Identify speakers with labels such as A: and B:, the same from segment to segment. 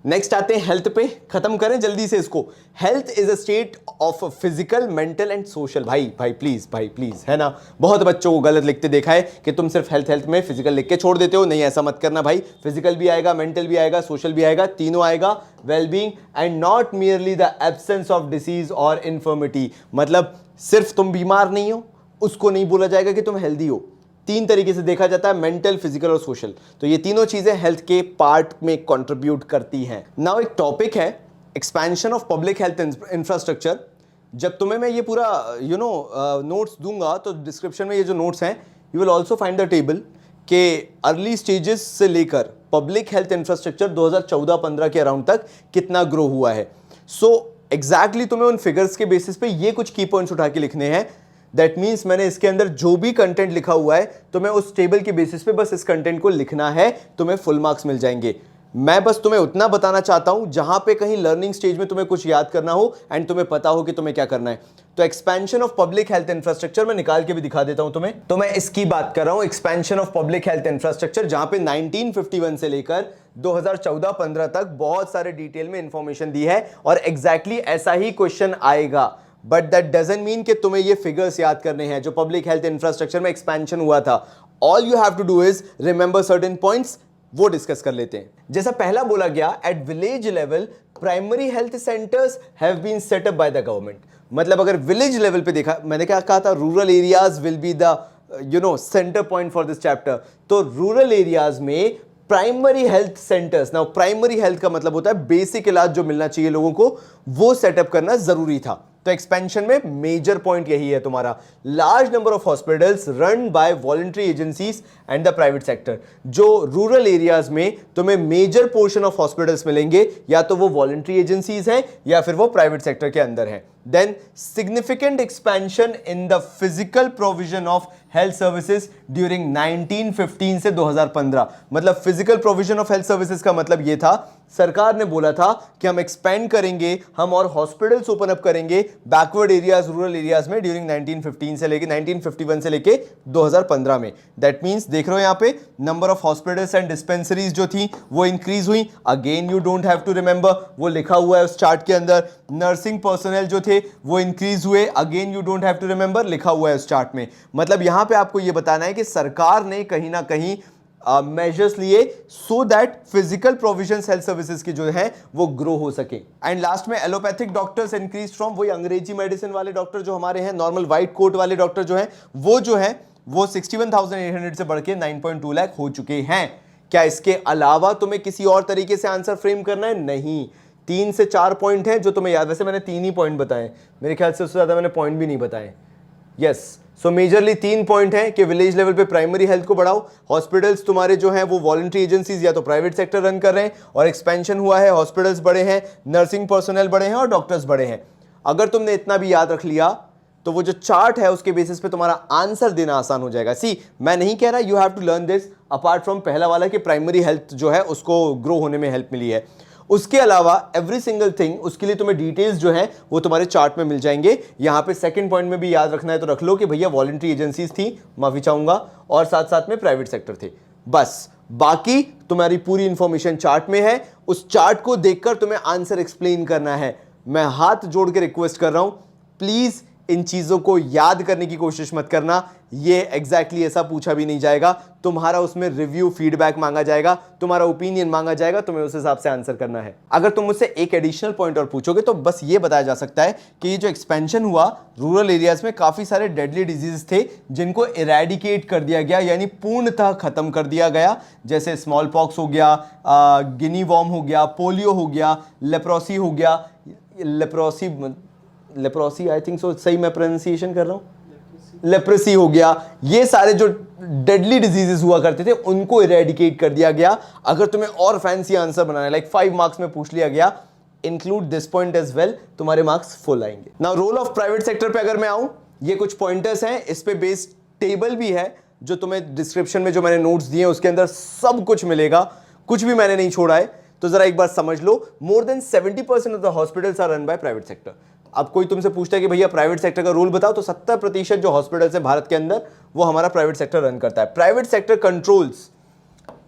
A: Next आते हैं health पे, खत्म करें जल्दी से इसको। Health is a state of physical, mental and social. भाई प्लीज, है ना, बहुत बच्चों को गलत लिखते देखा है कि तुम सिर्फ हेल्थ में फिजिकल लिख के छोड़ देते हो। नहीं, ऐसा मत करना भाई, फिजिकल भी आएगा, मेंटल भी आएगा, सोशल भी आएगा, तीनों आएगा। Wellbeing and not merely the absence of disease और इन्फर्मिटी। मतलब सिर्फ तुम बीमार नहीं हो उसको नहीं बोला जाएगा कि तुम हेल्दी हो। तीन तरीके से देखा जाता है, मेंटल, फिजिकल और सोशल। तो ये तीनों चीजें हेल्थ के पार्ट में कंट्रीब्यूट करती हैं। नाउ एक टॉपिक है expansion of public health infrastructure. जब तुम्हें मैं ये पूरा नोट्स दूंगा तो डिस्क्रिप्शन में ये जो नोट्स हैं, you will also find the table के अर्ली स्टेजेस से लेकर पब्लिक हेल्थ इंफ्रास्ट्रक्चर 2014-15 के अराउंड तक कितना ग्रो हुआ है। सो एग्जैक्टली तुम्हें उन फिगर्स के बेसिस पे ये कुछ की पॉइंट्स उठा के लिखने हैं। दैट मीन्स मैंने इसके अंदर जो भी कंटेंट लिखा हुआ है तुम्हें उस टेबल के बेसिस पे बस इस कंटेंट को लिखना है, तुम्हें फुल मार्क्स मिल जाएंगे। मैं बस तुम्हें उतना बताना चाहता हूं जहां पे कहीं लर्निंग स्टेज में तुम्हें कुछ याद करना हो एंड तुम्हें पता हो कि तुम्हें क्या करना है। तो expansion of public health infrastructure मैं निकाल के भी दिखा देता हूं तुम्हें। तो मैं इसकी बात कर रहा हूं, expansion of public health infrastructure, जहां पे 1951 से लेकर 2014-15 तक बहुत सारे डिटेल में इंफॉर्मेशन दी है और एग्जैक्टली ऐसा ही क्वेश्चन आएगा। बट दैट डजंट मीन कि तुम्हें ये फिगर्स याद करने हैं जो पब्लिक हेल्थ इंफ्रास्ट्रक्चर में एक्सपेंशन हुआ था। All you have to do is remember certain points, वो डिस्कस कर लेते हैं। जैसा पहला बोला गया, at village level primary health centres have been set up by the government. मतलब अगर विलेज लेवल पे देखा, मैंने क्या कहा था, rural areas will be the centre point for this chapter. तो रूरल एरियाज में primary health centres, now primary health का मतलब होता है बेसिक इलाज जो मिलना चाहिए लोगों को, वो सेटअप करना जरूरी था। तो एक्सपेंशन में मेजर पॉइंट यही है तुम्हारा। Large number of hospitals run by voluntary agencies and the private sector. जो रूरल एरियाज में तुम्हें मेजर पोर्शन ऑफ हॉस्पिटल्स मिलेंगे, या तो वो वॉलंटरी एजेंसीज हैं या फिर वो प्राइवेट सेक्टर के अंदर हैं। Then significant expansion in the physical provision of health services during 1915 से 2015। मतलब physical provision of health services का मतलब ये था, सरकार ने बोला था कि हम एक्सपेंड करेंगे, हम और हॉस्पिटल्स ओपन अप करेंगे बैकवर्ड एरियाज, रूरल एरियाज में ड्यूरिंग 1915 से लेके 1951 से लेके 2015 में। दैट मींस देख रहे हो यहां पे number of hospitals and dispensaries जो थी वो इंक्रीज हुई। Again you don't have to remember, वो लिखा हुआ है उस चार्ट के अंदर। नर्सिंग पर्सनल जो थे वो इंक्रीज हुए, again you don't have to remember, लिखा हुआ है उस चार्ट में। मतलब यहां पे आपको ये बताना है कि सरकार ने कहीं ना कहीं मेजर्स लिए so that physical provisions health services की जो है वो ग्रो हो सके। एंड लास्ट में एलोपैथिक डॉक्टर्स इंक्रीज फ्रॉम, वही अंग्रेजी मेडिसिन वाले डॉक्टर जो हमारे हैं, नॉर्मल व्हाइट कोट वाले डॉक्टर जो हैं, वो 61,800 से बढ़ के 9.2 लाख हो चुके हैं। क्या इसके अलावा तुम्हें किसी और तरीके से आंसर फ्रेम करना है? नहीं, 3 से 4 पॉइंट हैं जो तुम्हें याद, वैसे मैंने 3 ही पॉइंट बताए, मेरे ख्याल से उससे ज्यादा मैंने पॉइंट भी नहीं बताए। यस, सो मेजरली 3 पॉइंट हैं कि विलेज लेवल पे प्राइमरी हेल्थ को बढ़ाओ, हॉस्पिटल्स तुम्हारे जो हैं वो वॉलंटरी एजेंसीज या तो प्राइवेट सेक्टर रन कर रहे हैं और एक्सपेंशन हुआ है, हॉस्पिटल्स बड़े हैं, नर्सिंग पर्सनल बड़े हैं और डॉक्टर्स बड़े हैं। अगर तुमने इतना भी याद रख लिया तो वो जो चार्ट है उसके बेसिस पे तुम्हारा आंसर देना आसान हो जाएगा। सी, मैं नहीं कह रहा you have to learn this apart from पहला वाला कि प्राइमरी हेल्थ जो है उसको ग्रो होने में हेल्प मिली है। उसके अलावा एवरी सिंगल थिंग, उसके लिए तुम्हें डिटेल्स जो है वो तुम्हारे चार्ट में मिल जाएंगे। यहां पे सेकंड पॉइंट में भी याद रखना है तो रख लो कि भैया वॉलंटरी एजेंसीज थी, माफी चाहूंगा, और साथ साथ में प्राइवेट सेक्टर थे। बस बाकी तुम्हारी पूरी इंफॉर्मेशन चार्ट में है, उस चार्ट को देखकर तुम्हें आंसर एक्सप्लेन करना है। मैं हाथ जोड़ के रिक्वेस्ट कर रहा हूं, प्लीज इन चीजों को याद करने की कोशिश मत करना। ये एग्जैक्टली ऐसा पूछा भी नहीं जाएगा, तुम्हारा उसमें रिव्यू फीडबैक मांगा जाएगा, तुम्हारा ओपिनियन मांगा जाएगा, तुम्हें उस हिसाब से आंसर करना है। अगर तुम मुझसे एक एडिशनल पॉइंट और पूछोगे तो बस ये बताया जा सकता है कि ये जो एक्सपेंशन हुआ रूरल एरियाज में, काफी सारे डेडली डिजीज थे जिनको इरेडिकेट कर दिया गया, यानी पूर्णतः खत्म कर दिया गया। जैसे स्मॉल पॉक्स हो गया, गिनी वॉर्म हो गया, पोलियो हो गया, लेप्रोसी हो गया, लेप्रोसी आई थिंक सो, सही मैं प्रोनाउंसिएशन कर रहा हूं, लेप्रेसी हो गया। ये सारे जो डेडली डिजीजेस हुआ करते थे उनको इरेडिकेट कर दिया गया। अगर तुम्हें और फैंसी आंसर बनाना है, लाइक 5 मार्क्स में पूछ लिया गया, include this point as well, तुम्हारे मार्क्स फुल आएंगे। Now role of private sector पे अगर मैं आऊं, ये कुछ पॉइंटर्स हैं, इस पे बेस्ड टेबल भी है जो तुम्हें डिस्क्रिप्शन में जो मैंने नोट्स दिए हैं उसके अंदर सब कुछ मिलेगा, कुछ भी मैंने नहीं छोड़ा है। तो जरा एक बार समझ लो, more than 70% of the hospitals are run by private sector. अब कोई तुमसे पूछता है कि भैया प्राइवेट सेक्टर का रोल बताओ, तो 70% जो हॉस्पिटल्स है भारत के अंदर वो हमारा प्राइवेट सेक्टर रन करता है। Private sector controls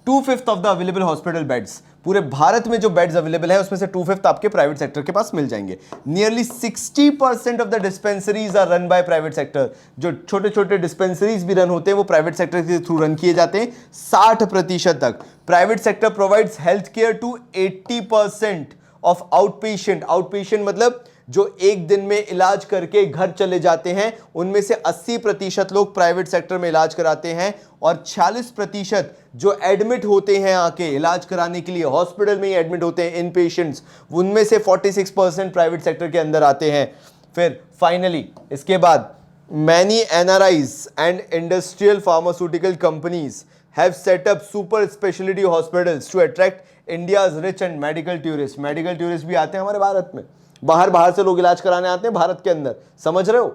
A: 2/5 of the available hospital beds, पूरे भारत में जो बेड्स अवेलेबल है उसमें से 2/5 आपके प्राइवेट सेक्टर के पास मिल जाएंगे। Nearly 60% of the dispensaries are run by private sector, जो छोटे छोटे डिस्पेंसरीज भी रन होते हैं वो प्राइवेट सेक्टर के थ्रू रन किए जाते हैं। 60% तक private sector provides health care to 80% of outpatient. Outpatient मतलब जो एक दिन में इलाज करके घर चले जाते हैं, उनमें से 80% लोग प्राइवेट सेक्टर में इलाज कराते हैं, और 46% जो एडमिट होते हैं आके इलाज कराने के लिए हॉस्पिटल में ही एडमिट होते हैं इन पेशेंट्स, उनमें से 46% प्राइवेट सेक्टर के अंदर आते हैं। फिर फाइनली इसके बाद many NRIs and industrial pharmaceutical companies have set up super speciality hospitals to attract India's rich and medical tourist. Medical tourist भी आते हैं हमारे भारत में, बाहर से लोग इलाज कराने आते हैं भारत के अंदर, समझ रहे हो?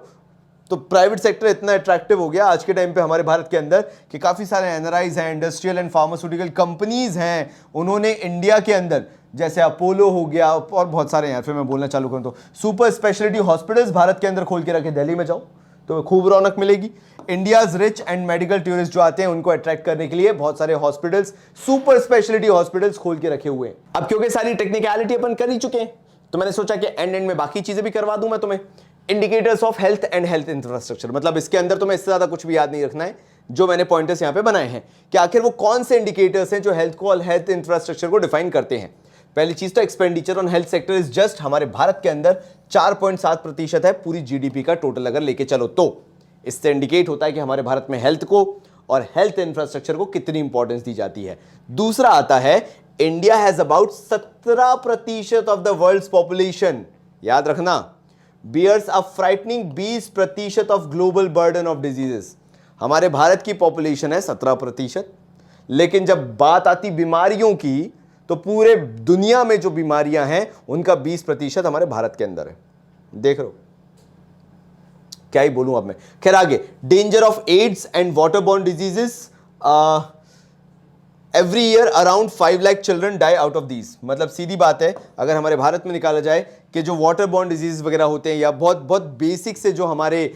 A: तो प्राइवेट सेक्टर इतना अट्रैक्टिव हो गया आज के टाइम पे हमारे भारत के अंदर कि काफी सारे एनआरआईज हैं, इंडस्ट्रियल एंड फार्मास्यूटिकल कंपनीज हैं, उन्होंने इंडिया के अंदर जैसे अपोलो हो गया और बहुत सारे हैं, फिर मैं बोलना चालू करूं तो सुपर स्पेशलिटी हॉस्पिटल्स भारत के अंदर खोल के रखे। दिल्ली में जाओ तो खूब रौनक मिलेगी। India's rich and medical tourist जो आते हैं उनको अट्रैक्ट करने के लिए बहुत सारे हॉस्पिटल्स, सुपर स्पेशलिटी हॉस्पिटल्स खोल के रखे हुए हैं। अब क्योंकि सारी टेक्निकलिटी अपन कर ही चुके हैं तो मैंने सोचा कि एंड में बाकी चीजें भी करवा दूं मैं तुम्हें। Indicators of health and health infrastructure, मतलब इसके अंदर तुम्हें इससे ज्यादा कुछ भी याद नहीं रखना है, जो मैंने पॉइंटर्स यहां पे बनाए हैं कि आखिर वो कौन से इंडिकेटर्स हैं जो हेल्थ को और हेल्थ इंफ्रास्ट्रक्चर को डिफाइन करते हैं। पहली चीज तो expenditure on health sector is just हमारे भारत के अंदर 4.7% है पूरी जीडीपी का टोटल अगर लेके चलो तो। इससे इंडिकेट होता है कि हमारे भारत में हेल्थ को और हेल्थ इंफ्रास्ट्रक्चर को कितनी इंपॉर्टेंस दी जाती है। दूसरा आता है India has about 17% of the world's population, याद रखना, bears a frightening 20% of global burden of diseases. हमारे भारत की पॉपुलेशन है 17%, लेकिन जब बात आती बीमारियों की तो पूरे दुनिया में जो बीमारियां हैं उनका 20% हमारे भारत के अंदर है। देख रहे हो, क्या ही बोलूं अब मैं। खैर आगे, danger of AIDS and waterborne diseases, every year around 5 lakh children die out of these. मतलब सीधी बात है, अगर हमारे भारत में निकाला जाए कि जो वाटरबॉर्न डिजीज वगैरह होते हैं या बहुत बहुत बेसिक से जो हमारे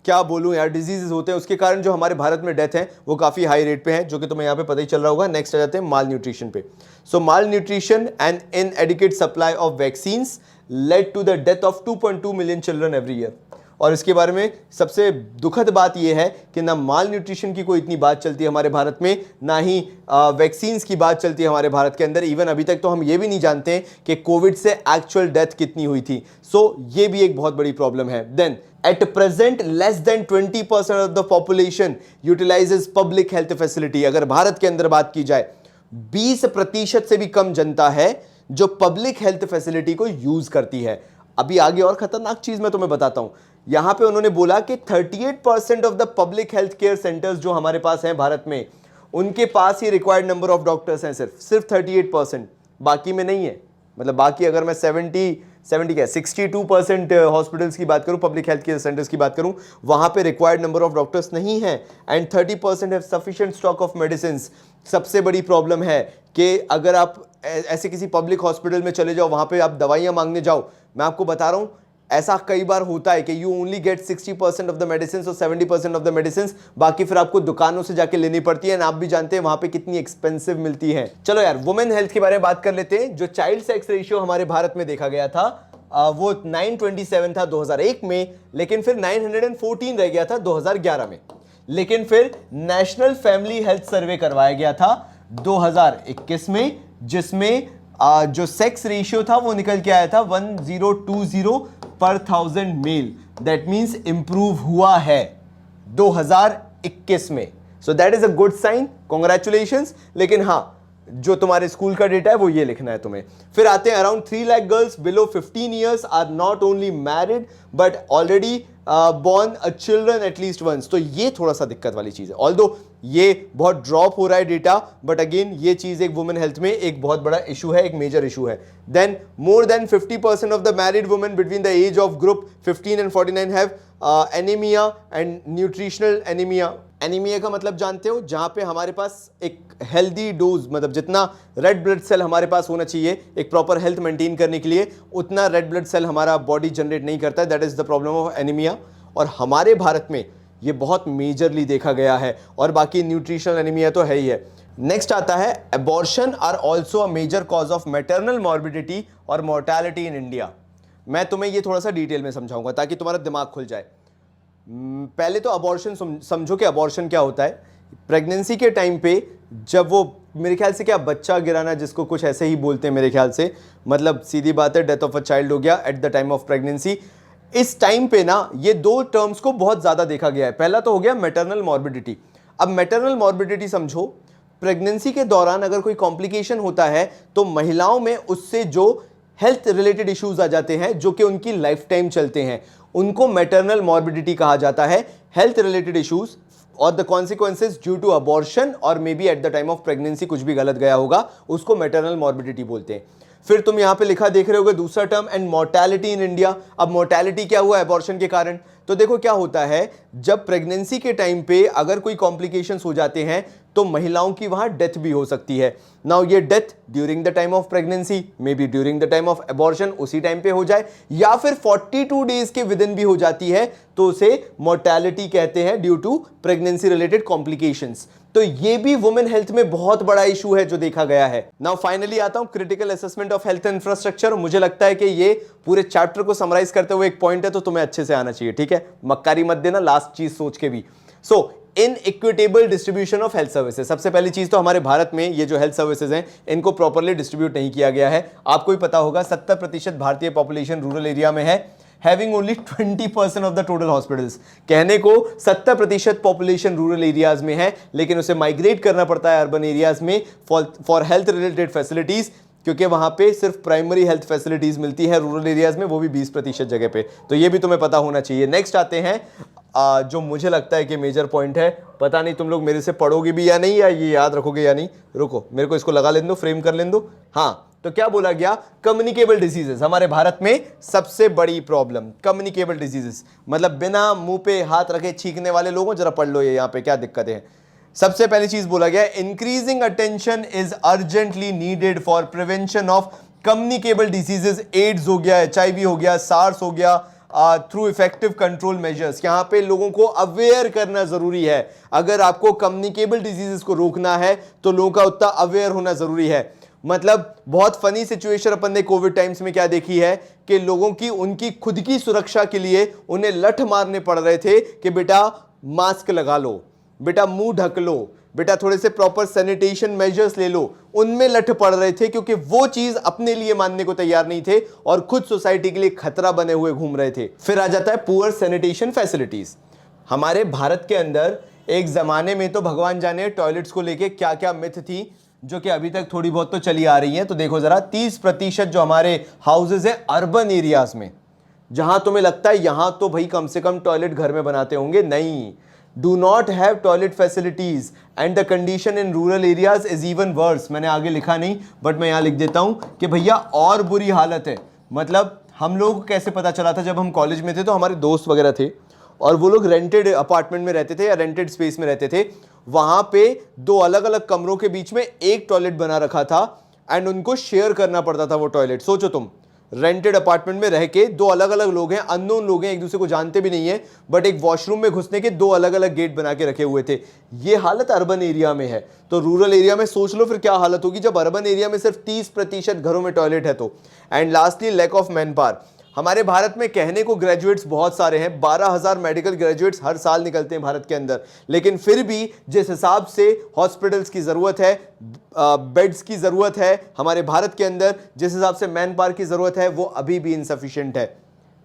A: क्या बोलूं यार डिजीजेस होते हैं, उसके कारण जो हमारे भारत में डेथ है वो काफी हाई रेट पे है, जो कि तुम्हें यहाँ पे पता ही चल रहा होगा। नेक्स्ट आ जाते हैं माल न्यूट्रिशन पे। So malnutrition and inadequate supply of vaccines led to the death of 2.2 million children every year. और इसके बारे में सबसे दुखद बात यह है कि ना माल न्यूट्रिशन की कोई इतनी बात चलती है हमारे भारत में, ना ही वैक्सीन्स की बात चलती है हमारे भारत के अंदर। इवन अभी तक तो हम ये भी नहीं जानते कि कोविड से एक्चुअल डेथ कितनी हुई थी। सो ये भी एक बहुत बड़ी प्रॉब्लम है। Then at present less than 20% of the population utilises public health facility. अगर भारत के अंदर बात की जाए 20% से भी कम जनता है जो पब्लिक हेल्थ फैसिलिटी को यूज करती है। अभी आगे और खतरनाक चीज मैं तुम्हें बताता हूं। यहां पे उन्होंने बोला कि 38% of the public health care centres जो हमारे पास हैं भारत में, उनके पास ही रिक्वायर्ड नंबर ऑफ डॉक्टर्स हैं सिर्फ 38%, बाकी में नहीं है। मतलब बाकी अगर मैं 62% हॉस्पिटल्स की बात करूं, पब्लिक हेल्थ केयर सेंटर्स की बात करूं, वहां पे रिक्वायर्ड नंबर ऑफ डॉक्टर्स नहीं है। And 30% have sufficient stock of medicine. सबसे बड़ी प्रॉब्लम है कि अगर आप ऐसे किसी पब्लिक हॉस्पिटल में चले जाओ, वहां पे आप दवाइयां मांगने जाओ, मैं आपको बता रहा हूं ऐसा कई बार होता है कि you only get 60% of the medicine और 70% ऑफ द मेडिसिन बाकी फिर आपको दुकानों से जाके लेनी पड़ती है। आप भी जानते हैं वहां पे कितनी एक्सपेंसिव मिलती है। चलो यार, वुमेन हेल्थ के बारे में बात कर लेते हैं। जो चाइल्ड सेक्स रेशियो हमारे भारत में देखा गया था वो 927 था 2001 में, लेकिन फिर 914 रह गया था 2011 में। लेकिन फिर नेशनल फैमिली हेल्थ सर्वे करवाया गया था 2021 में, जिसमें जो सेक्स रेशियो था वो निकल के आया था 1020 पर 1000 मेल। दैट मींस इंप्रूव हुआ है 2021 में। So that is a good sign, congratulations. लेकिन हाँ, जो तुम्हारे स्कूल का डेटा है वो ये लिखना है तुम्हें। फिर आते हैं around 3 lakh girls below 15 years are not only married but already born a children at least once. तो ये थोड़ा सा दिक्कत वाली चीज है, ऑल्दो ये बहुत ड्रॉप हो रहा है डेटा, बट अगेन ये चीज एक वुमेन हेल्थ में एक बहुत बड़ा इशू है, एक मेजर इशू है। Then more than 50% of the married women between the age of group 15 and 49 have anaemia and nutritional anaemia. Anaemia का मतलब जानते हो, जहां पे हमारे पास एक हेल्दी डोज, मतलब जितना रेड ब्लड सेल हमारे पास होना चाहिए एक प्रॉपर हेल्थ मेंटेन करने के लिए, उतना रेड ब्लड सेल हमारा बॉडी जनरेट नहीं करता है। That is the problem of anaemia. और हमारे भारत में ये बहुत मेजरली देखा गया है, और बाकी न्यूट्रिशनल एनीमिया तो है ही है। नेक्स्ट आता है abortion are also a major cause of maternal morbidity और मोर्टेलिटी इन इंडिया। मैं तुम्हें ये थोड़ा सा डिटेल में समझाऊंगा ताकि तुम्हारा दिमाग खुल जाए। पहले तो अबॉर्शन समझो कि अबॉर्शन क्या होता है। प्रेगनेंसी के टाइम पे जब वो, मेरे ख्याल से क्या बच्चा गिराना जिसको कुछ ऐसे ही बोलते हैं मेरे ख्याल से, मतलब सीधी बात है डेथ ऑफ अ चाइल्ड हो गया eight the time of pregnancy. इस टाइम पे ना ये दो टर्म्स को बहुत ज़्यादा देखा गया है। पहला तो हो गया मैटरनल मॉर्बिडिटी। अब मैटरनल मॉर्बिडिटी समझो, प्रेगनेंसी के दौरान अगर कोई कॉम्प्लिकेशन होता है तो महिलाओं में उससे जो हेल्थ रिलेटेड इश्यूज आ जाते हैं जो कि उनकी लाइफ टाइम चलते हैं, उनको मैटरनल मॉर्बिडिटी कहा जाता है। हेल्थ रिलेटेड इश्यूज और the consequences due to abortion और may be at the time of pregnancy कुछ भी गलत गया होगा, उसको मैटरनल मॉर्बिडिटी बोलते हैं। फिर तुम यहां पे लिखा देख रहे होगे दूसरा term and mortality in India. अब मोर्टेलिटी क्या हुआ अबॉर्शन के कारण? तो देखो क्या होता है, जब प्रेगनेंसी के टाइम पे अगर कोई कॉम्प्लिकेशंस हो जाते हैं तो महिलाओं की वहां डेथ भी हो सकती है। नाउ ये death during the time of pregnancy, may be during the time of abortion उसी टाइम पे हो जाए, या फिर 42 डेज के विद इन भी हो जाती है, तो उसे मोर्टेलिटी कहते हैं due to pregnancy related complications. तो ये भी वुमेन हेल्थ में बहुत बड़ा इशू है जो देखा गया है। नाउ फाइनली आता हूं critical assessment of health infrastructure. मुझे लगता है कि ये पूरे चैप्टर को समराइज करते हुए एक पॉइंट है, तो तुम्हें अच्छे से आना चाहिए, ठीक है? मक्कारी मत देना लास्ट चीज सोच के भी। So inequitable distribution of health services. सबसे पहली चीज तो हमारे भारत में ये जो हेल्थ सर्विसेज हैं इनको प्रॉपर्ली डिस्ट्रीब्यूट नहीं किया गया है। आपको भी पता होगा 70% भारतीय पॉपुलेशन रूरल एरिया में है, having only 20% of the total hospitals. कहने को 70% पॉपुलेशन रूरल एरियाज में है, लेकिन उसे माइग्रेट करना पड़ता है अर्बन एरियाज में फॉर हेल्थ रिलेटेड फैसिलिटीज, क्योंकि वहां पे सिर्फ प्राइमरी हेल्थ फैसिलिटीज मिलती है रूरल एरियाज में, वो भी 20% जगह पे। तो ये भी तुम्हें पता होना चाहिए। नेक्स्ट आते हैं जो मुझे लगता है कि मेजर पॉइंट है, पता नहीं तुम लोग मेरे से पढ़ोगे भी या नहीं, या ये याद रखोगे या नहीं। रुको मेरे को इसको लगा लेने दो, फ्रेम कर लेने दो। हाँ, तो क्या बोला गया? Communicable diseases. हमारे भारत में सबसे बड़ी प्रॉब्लम कम्युनिकेबल डिजीजेस, मतलब बिना मुंह पे हाथ रखे छींकने वाले लोगों, जरा पढ़ लो ये यहाँ पे क्या दिक्कत है। सबसे पहली चीज बोला गया, increasing attention is urgently needed for prevention of communicable diseases. AIDS हो गया, HIV हो गया, सार्स हो गया, थ्रू इफेक्टिव कंट्रोल मेजर्स। यहां पे लोगों को अवेयर करना जरूरी है। अगर आपको कम्युनिकेबल डिजीजेस को रोकना है तो लोगों का उतना अवेयर होना जरूरी है। मतलब बहुत फनी सिचुएशन अपन ने कोविड टाइम्स में क्या देखी है कि लोगों की उनकी खुद की सुरक्षा के लिए उन्हें लठ मारने पड़ रहे थे कि बेटा मास्क लगा लो, बेटा मुंह ढक लो, बेटा थोड़े से प्रॉपर सैनिटेशन मेजर्स ले लो। उनमें लठ पड़ रहे थे क्योंकि वो चीज अपने लिए मानने को तैयार नहीं थे और खुद सोसाइटी के लिए खतरा बने हुए घूम रहे थे। फिर आ जाता है पुअर सैनिटेशन फैसिलिटीज। हमारे भारत के अंदर एक जमाने में तो भगवान जाने टॉयलेट्स को लेके क्या क्या मिथ थी, जो कि अभी तक थोड़ी बहुत तो चली आ रही है। तो देखो जरा, 30% जो हमारे हाउसेज है अर्बन एरियाज में, जहां तुम्हें लगता है यहां तो भाई कम से कम टॉयलेट घर में बनाते होंगे, नहीं, do not have toilet facilities and the condition in rural areas is even worse. मैंने आगे लिखा नहीं बट मैं यहां लिख देता हूं कि भैया और बुरी हालत है। मतलब हम लोग को कैसे पता चला था, जब हम कॉलेज में थे तो हमारे दोस्त वगैरह थे और वो लोग रेंटेड अपार्टमेंट में रहते थे या रेंटेड स्पेस में रहते थे। वहां पे दो अलग अलग कमरों के बीच में एक टॉयलेट बना रखा था एंड उनको शेयर करना पड़ता था वो टॉयलेट। सोचो तुम, रेंटेड अपार्टमेंट में रह के दो अलग अलग लोग हैं, अननोन लोग हैं, एक दूसरे को जानते भी नहीं है, बट एक वॉशरूम में घुसने के दो अलग अलग गेट बना के रखे हुए थे। ये हालत अर्बन एरिया में है, तो रूरल एरिया में सोच लो फिर क्या हालत होगी जब अर्बन एरिया में सिर्फ 30% घरों में टॉयलेट है तो। And lastly lack of man power. हमारे भारत में कहने को ग्रेजुएट्स बहुत सारे हैं, 12,000 मेडिकल ग्रेजुएट्स हर साल निकलते हैं भारत के अंदर, लेकिन फिर भी जिस हिसाब से हॉस्पिटल्स की ज़रूरत है, बेड्स की ज़रूरत है हमारे भारत के अंदर, जिस हिसाब से मैन पावर की ज़रूरत है, वो अभी भी इनसफिशिएंट है।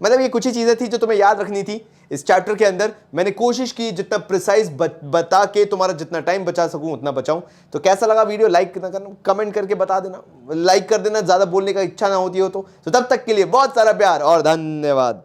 A: मतलब ये कुछ ही चीज़ें थी जो तुम्हें याद रखनी थी इस चैप्टर के अंदर। मैंने कोशिश की जितना प्रिसाइज बता के तुम्हारा जितना टाइम बचा सकूं उतना बचाऊं। तो कैसा लगा वीडियो, लाइक करना, कमेंट करके बता देना, लाइक कर देना ज़्यादा बोलने का इच्छा ना होती हो तो तब तक के लिए बहुत सारा प्यार और धन्यवाद।